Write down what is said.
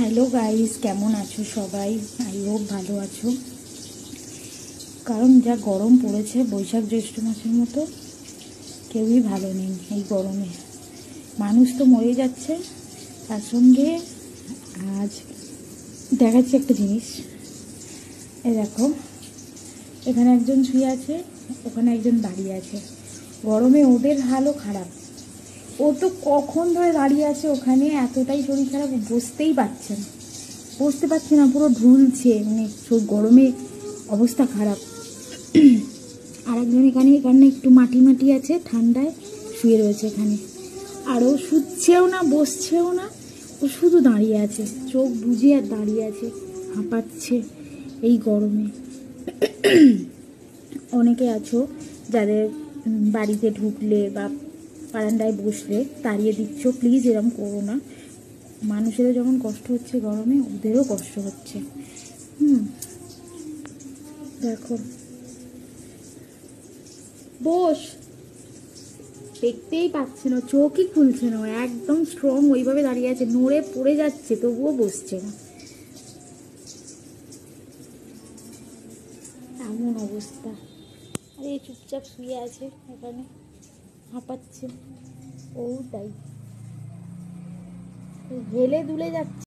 Hello guys, কেমন আছো সবাই? আই হোপ ভালো আছো। কারণ যা গরম পড়েছে বৈশাখ জ্যৈষ্ঠ মাসের মতো কেউই ভালো নেই এই গরমে। মানুষ তো মরে যাচ্ছে, তার সঙ্গে আজ দেখাচ্ছি একটা জিনিস। এই দেখো, এখানে একজন শুয়ে আছে, ওখানে একজন দাঁড়িয়ে আছে। গরমে ওদের হালও খারাপ। ও তো কখন ধরে দাঁড়িয়ে আছে ওখানে, এতটাই শরীর খারাপ, বসতে পারছে না, পুরো ঢুলছে, মানে গরমে অবস্থা খারাপ। আর একজন এখানে একটু মাটি আছে, ঠান্ডায় শুয়ে রয়েছে এখানে। আর ও শুচ্ছেও না, বসছেও না, ও শুধু দাঁড়িয়ে আছে, চোখ বুজে আর দাঁড়িয়ে আছে, হাঁপাচ্ছে এই গরমে। অনেকে আছো যাদের বাড়িতে ঢুকলে বা বারান্দায় বসলে তাড়িয়ে দিচ্ছ, প্লিজ এরকম করো না। মানুষেরও যখন কষ্ট হচ্ছে গরমে, ওদেরও কষ্ট হচ্ছে। দেখো, বস, দেখতেই পাচ্ছে না, চোখই খুলছে না, একদম স্ট্রং ওইভাবে দাঁড়িয়ে আছে, নড়ে পড়ে যাচ্ছে তবুও বসছে না, এমন অবস্থা। আর এই চুপচাপ শুয়ে আছে এখানে, হাঁপাচ্ছে, ও তাই হেলে দুলে যাচ্ছে।